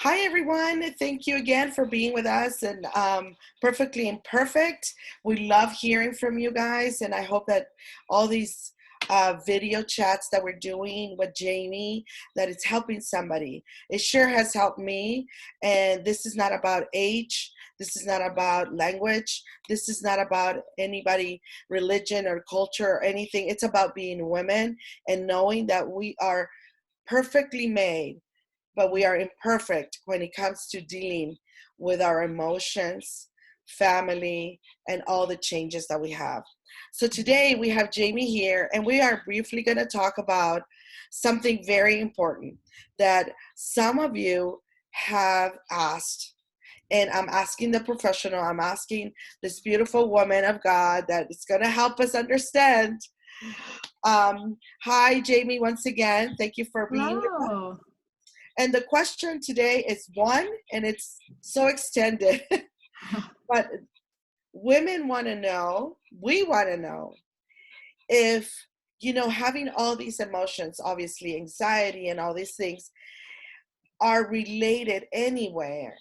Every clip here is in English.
Hi, everyone. Thank you again for being with us and Perfectly Imperfect. We love hearing from you guys, and I hope that all these video chats that we're doing with Jamie, that it's helping somebody. It sure has helped me, and this is not about age. This is not about language. This is not about anybody, religion or culture or anything. It's about being women and knowing that we are perfectly made, but we are imperfect when it comes to dealing with our emotions, family, and all the changes that we have. So today we have Jamie here, and we are briefly going to talk about something very important that some of you have asked. And I'm asking the professional, I'm asking this beautiful woman of God that is going to help us understand. Hi, Jamie, once again. Thank you for being with us. Hello. And the question today is one, and it's so extended, but women want to know, we want to know if, having all these emotions, obviously anxiety and all these things, are related anywhere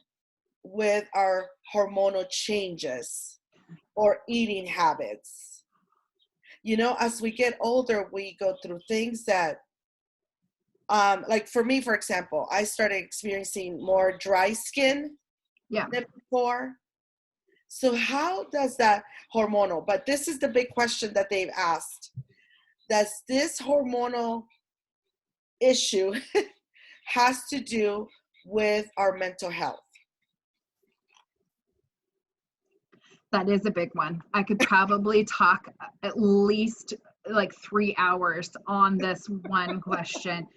with our hormonal changes or eating habits. As we get older, we go through things that like for me, for example, I started experiencing more dry skin Yeah. than before. So how does that hormonal, but this is the big question that they've asked. Does this hormonal issue has to do with our mental health? That is a big one. I could probably talk at least like 3 hours on this one question.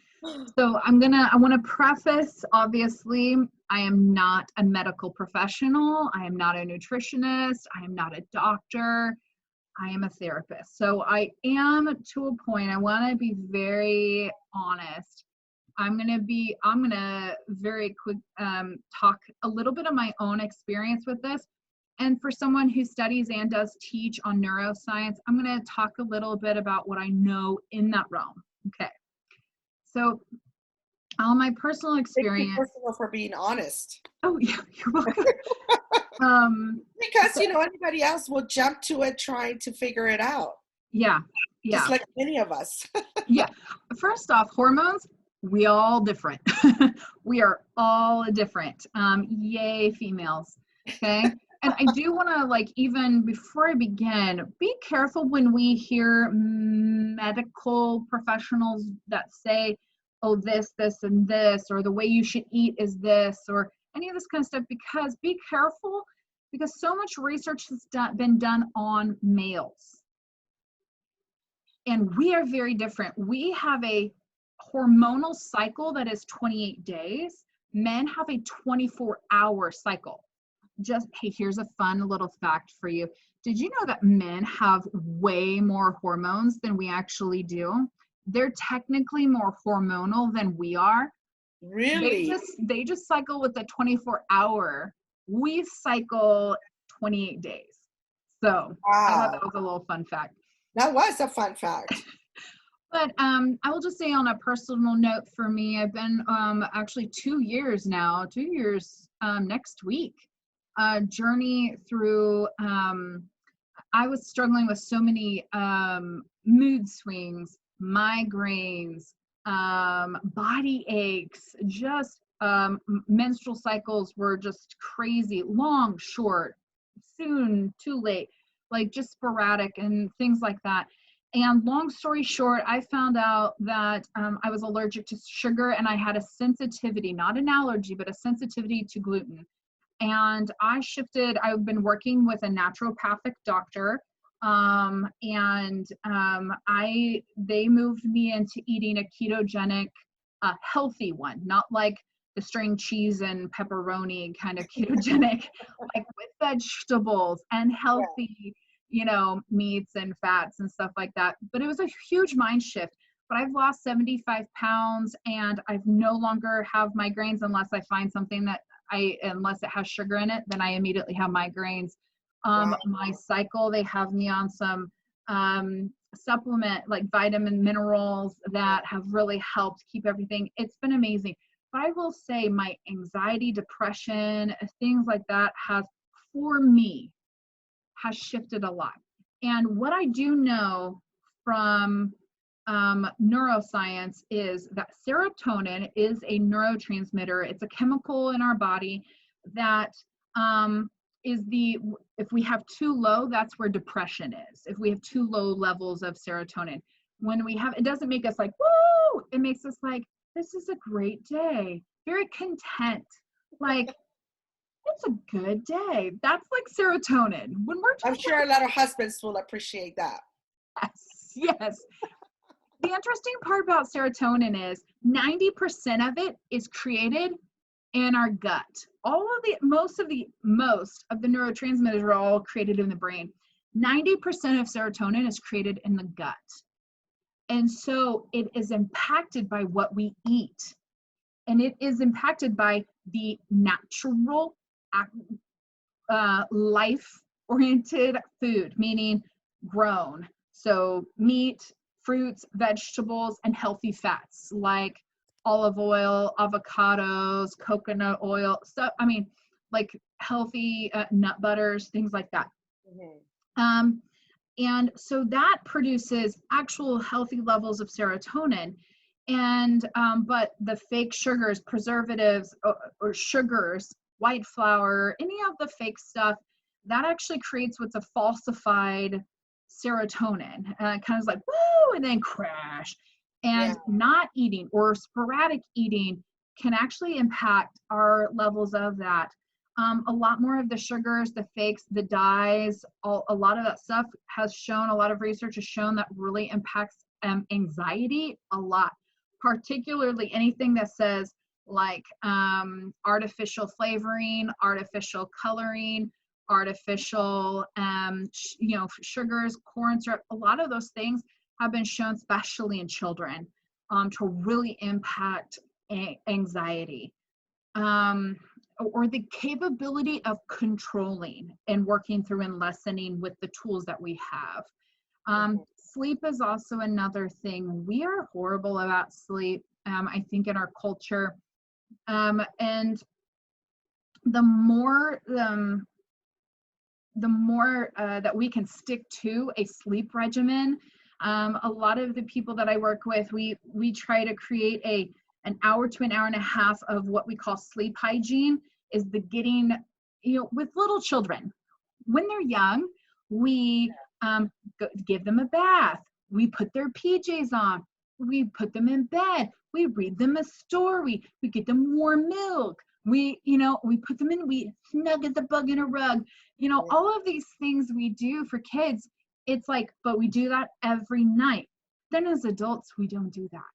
So I want to preface, obviously, I am not a medical professional. I am not a nutritionist. I am not a doctor. I am a therapist. So I am, to a point, I want to be very honest. I'm going to very quick talk a little bit of my own experience with this. And for someone who studies and does teach on neuroscience, I'm going to talk a little bit about what I know in that realm. Okay. So, my personal experience. Thank you, first of all, for being honest. Oh, yeah, you're welcome. Because, anybody else will jump to it trying to figure it out. Yeah. Just like many of us. Yeah. First off, hormones, we all different. We are all different. Yay, females. Okay. And I do want to, even before I begin, be careful when we hear medical professionals that say, oh, this, and this, or the way you should eat is this, or any of this kind of stuff, because be careful, because so much research has been done on males. And we are very different. We have a hormonal cycle that is 28 days. Men have a 24-hour cycle. Hey, here's a fun little fact for you. Did you know that men have way more hormones than we actually do? They're technically more hormonal than we are. Really? They just cycle with the 24-hour. We cycle 28 days. So wow. I thought that was a little fun fact. That was a fun fact. But I will just say on a personal note for me, I've been actually 2 years now, 2 years next week, journey through, I was struggling with so many mood swings, migraines, body aches, just menstrual cycles were just crazy, long, short, soon, too late, like just sporadic and things like that. And long story short, I found out that I was allergic to sugar, and I had a sensitivity, not an allergy, but a sensitivity to gluten. And I've been working with a naturopathic doctor, and they moved me into eating a ketogenic, healthy one, not like the string cheese and pepperoni kind of ketogenic, like with vegetables and healthy, meats and fats and stuff like that. But it was a huge mind shift. But I've lost 75 pounds, and I've no longer have migraines unless I find something unless it has sugar in it, then I immediately have migraines. Wow. My cycle, they have me on some supplement, like vitamin minerals that have really helped keep everything. It's been amazing. But I will say my anxiety, depression, things like that for me, has shifted a lot. And what I do know from neuroscience is that serotonin is a neurotransmitter. It's a chemical in our body that if we have too low, that's where depression is. If we have too low levels of serotonin, when we have, it doesn't make us like, woo, it makes us like, this is a great day, very content. Like, it's a good day. That's like serotonin. When we're I'm talking sure a lot of husbands will appreciate that. yes. The interesting part about serotonin is 90% of it is created in our gut. Most of the neurotransmitters are all created in the brain. 90% of serotonin is created in the gut. And so it is impacted by what we eat. And it is impacted by the natural life-oriented food, meaning grown. So meat, fruits, vegetables, and healthy fats like olive oil, avocados, coconut oil. So, like healthy nut butters, things like that. Mm-hmm. And so that produces actual healthy levels of serotonin. And but the fake sugars, preservatives, or sugars, white flour, any of the fake stuff, that actually creates what's a falsified serotonin. Kind of like, woo, and then crash. And not eating or sporadic eating can actually impact our levels of that. A lot more of the sugars, the fakes, the dyes, a lot of that stuff has shown, a lot of research has shown that really impacts anxiety a lot, particularly anything that says like artificial flavoring, artificial coloring, artificial, sugars, corn syrup. A lot of those things have been shown, especially in children, to really impact anxiety. Or the capability of controlling and working through and lessening with the tools that we have. Sleep is also another thing. We are horrible about sleep, I think, in our culture. And the more that we can stick to a sleep regimen, a lot of the people that I work with, we try to create an hour to an hour and a half of what we call sleep hygiene. Is the getting, with little children, when they're young, we give them a bath, we put their PJs on, we put them in bed, we read them a story, we get them warm milk, we put them in, we snug the bug in a rug, all of these things we do for kids. It's like, but we do that every night. Then as adults, we don't do that.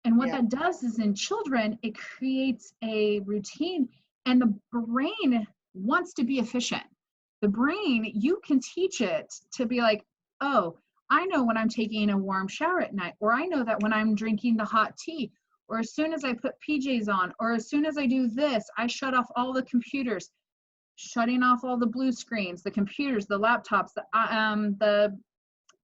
And what that does is, in children, it creates a routine, and the brain wants to be efficient. The brain, you can teach it to be like, oh, I know when I'm taking a warm shower at night, or I know that when I'm drinking the hot tea, or as soon as I put PJs on, or as soon as I do this, I shut off all the computers, shutting off all the blue screens, the computers, the laptops, the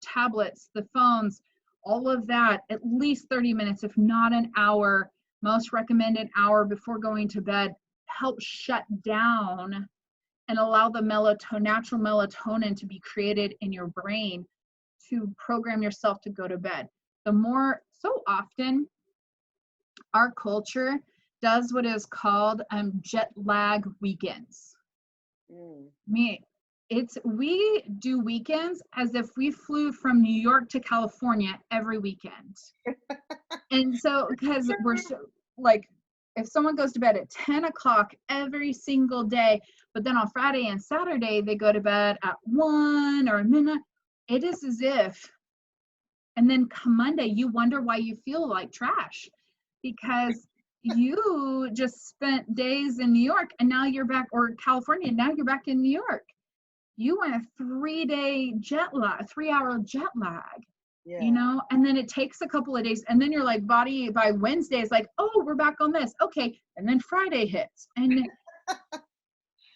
tablets, the phones, all of that, at least 30 minutes, if not an hour, most recommended hour before going to bed, help shut down and allow the natural melatonin to be created in your brain to program yourself to go to bed. So often our culture does what is called jet lag weekends. We do weekends as if we flew from New York to California every weekend. And so, because we're so, like, if someone goes to bed at 10 o'clock every single day, but then on Friday and Saturday, they go to bed at 1 or midnight, it is as if, and then come Monday, you wonder why you feel like trash, because you just spent days in New York and now you're back, or California, and now you're back in New York. You went a 3-day jet lag, 3-hour jet lag, and then it takes a couple of days, and then your like body by Wednesday is like, oh, we're back on this. Okay. And then Friday hits, and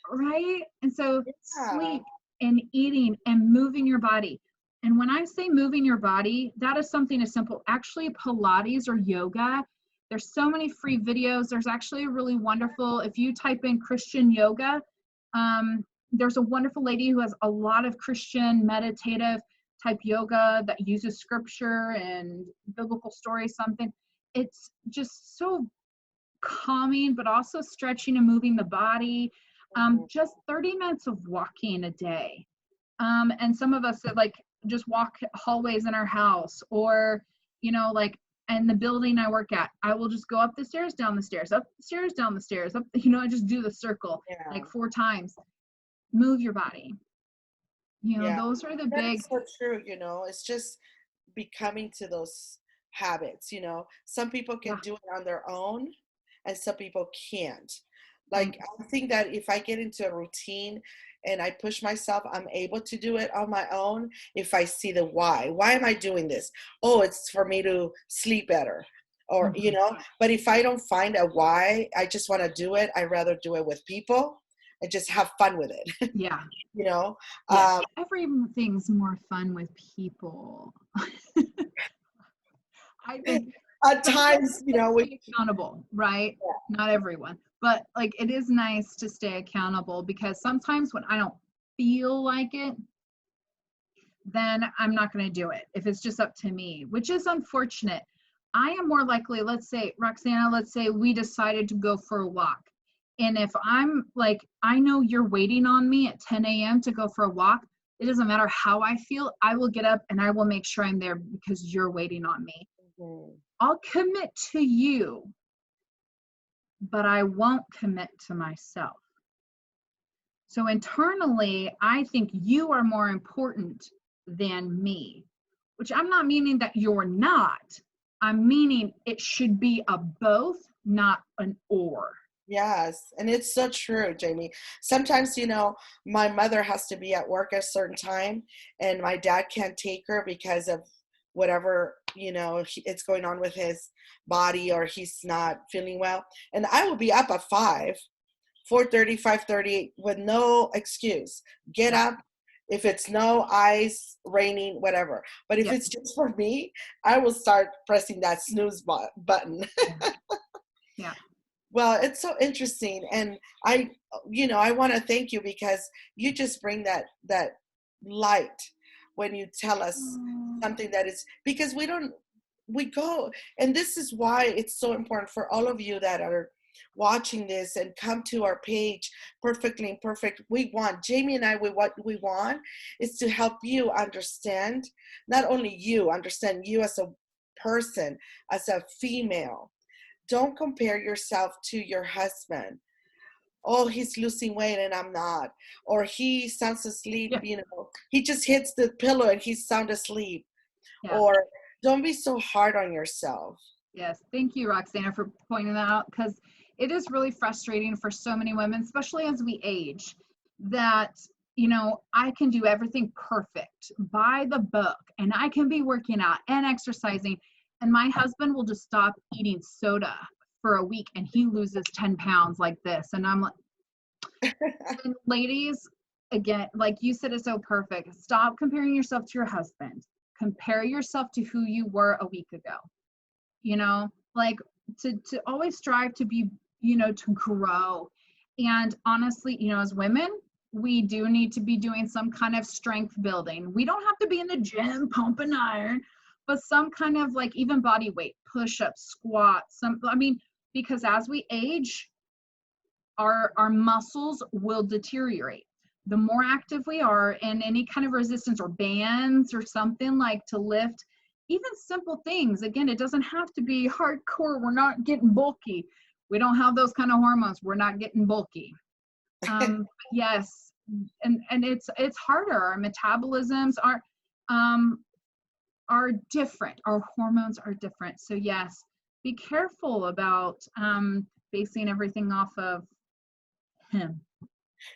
right. And so sleep and eating and moving your body. And when I say moving your body, that is something as simple, actually Pilates or yoga There's so many free videos. There's actually a really wonderful, if you type in Christian yoga, there's a wonderful lady who has a lot of Christian meditative type yoga that uses scripture and biblical stories, something. It's just so calming, but also stretching and moving the body. Just 30 minutes of walking a day. And some of us that like just walk hallways in our house, or, like in the building I work at, I will just go up the stairs, down the stairs, up the stairs, down the stairs, up, I just do the circle like 4 times. Move your body. Yeah, Those are the that big, is so true. It's just becoming to those habits. Some people can yeah, do it on their own, and some people can't. mm, Like, I think that if I get into a routine and I push myself, I'm able to do it on my own if I see the why. Why am I doing this? Oh, it's for me to sleep better. Or, mhm. but if I don't find a why, I just want to do it. I'd rather do it with people and just have fun with it. Yeah, you know? yes. Um, Everything's more fun with people. I think, at but it's times, nice to stay accountable, right? Not everyone, but like it is nice to stay accountable, because sometimes when I don't feel like it, then I'm not going to do it if it's just up to me, which is unfortunate. I am more likely, let's say, Roxana, let's say we decided to go for a walk. And if I'm like, I know you're waiting on me at 10 a.m. to go for a walk, it doesn't matter how I feel, I will get up and I will make sure I'm there because you're waiting on me. Mhm. I'll commit to you, but I won't commit to myself. So internally, I think you are more important than me, which I'm not meaning that you're not. I'm meaning it should be a both, not an or. Yes, and it's so true, Jamie. Sometimes, my mother has to be at work at a certain time, and my dad can't take her because of whatever, it's going on with his body, or he's not feeling well. And I will be up at 5, 4:30, 5:30 with no excuse. Get Yeah. up. If it's snow, ice, raining, whatever. But if Yep. it's just for me, I will start pressing that snooze button. Yeah. Yeah. Well, it's so interesting, and I want to thank you because you just bring that light when you tell us Mm, something that is, because we go, and this is why it's so important for all of you that are watching this and come to our page, Perfectly Imperfect. We want, Jamie and I, what we want is to help you understand, not only you understand you as a person, as a female. Don't compare yourself to your husband. Oh, he's losing weight and I'm not. Or he sounds asleep, yeah. he just hits the pillow and he's sound asleep. Yeah. Or don't be so hard on yourself. Yes. Thank you, Roxana, for pointing that out, because it is really frustrating for so many women, especially as we age, that, I can do everything perfect by the book, and I can be working out and exercising, and my husband will just stop eating soda for a week and he loses 10 pounds like this. And I'm like, and ladies, again, like you said, it's so perfect. Stop comparing yourself to your husband. Compare yourself to who you were a week ago. Like to always strive to be, to grow. And honestly, as women, we do need to be doing some kind of strength building. We don't have to be in the gym pumping iron, but some kind of like even body weight, push-ups, squats, because as we age, our muscles will deteriorate. The more active we are, and any kind of resistance or bands or something like to lift, even simple things. Again, it doesn't have to be hardcore. We're not getting bulky. We don't have those kind of hormones. We're not getting bulky. Yes, and it's harder. Our metabolisms are different. Our hormones are different. So yes, be careful about basing everything off of him.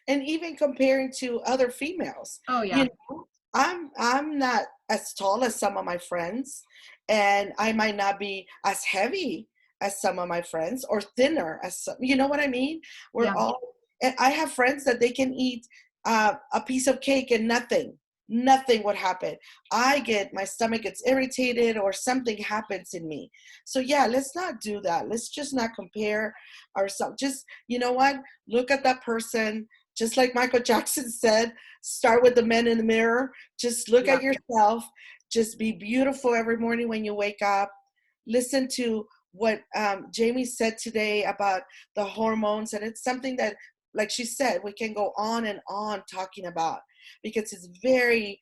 And even comparing to other females. Oh You yeah. know, I'm not as tall as some of my friends, and I might not be as heavy as some of my friends, or thinner as some, you know what I mean? We're Yeah. all, and I have friends that they can eat a piece of cake and nothing, nothing would happen. My stomach gets irritated or something happens in me. So yeah, let's not do that. Let's just not compare ourselves. Just, you know what? Look at that person. Just like Michael Jackson said, start with the men in the mirror. Just look Yeah. at yourself. Just be beautiful every morning when you wake up. Listen to what Jamie said today about the hormones. And it's something that, like she said, we can go on and on talking about because it's very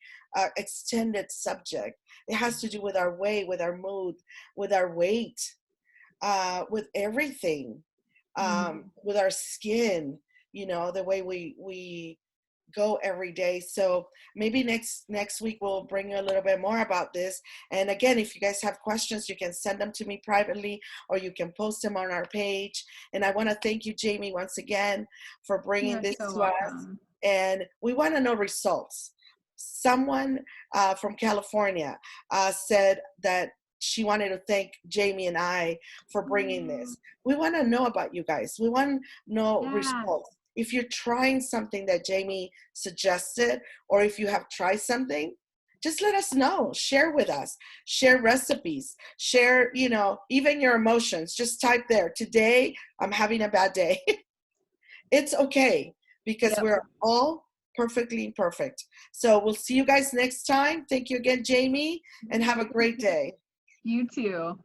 extended subject. It has to do with our weight, with our mood, with our weight, with everything, Mhm. with our skin, you know, the way we go every day. So maybe next week we'll bring you a little bit more about this. And again, if you guys have questions, you can send them to me privately or you can post them on our page. And I want to thank you, Jamie, once again for bringing You're this so to us. welcome. And we want to know results. Someone from California said that she wanted to thank Jamie and I for bringing Mm, this. We want to know about you guys. We want to know yeah. results. If you're trying something that Jamie suggested, or if you have tried something, just let us know. Share with us. Share recipes. Share, you know, even your emotions. Just type there, today I'm having a bad day. It's okay because Yep. we're all perfectly imperfect. So we'll see you guys next time. Thank you again, Jamie, and have a great day. You too.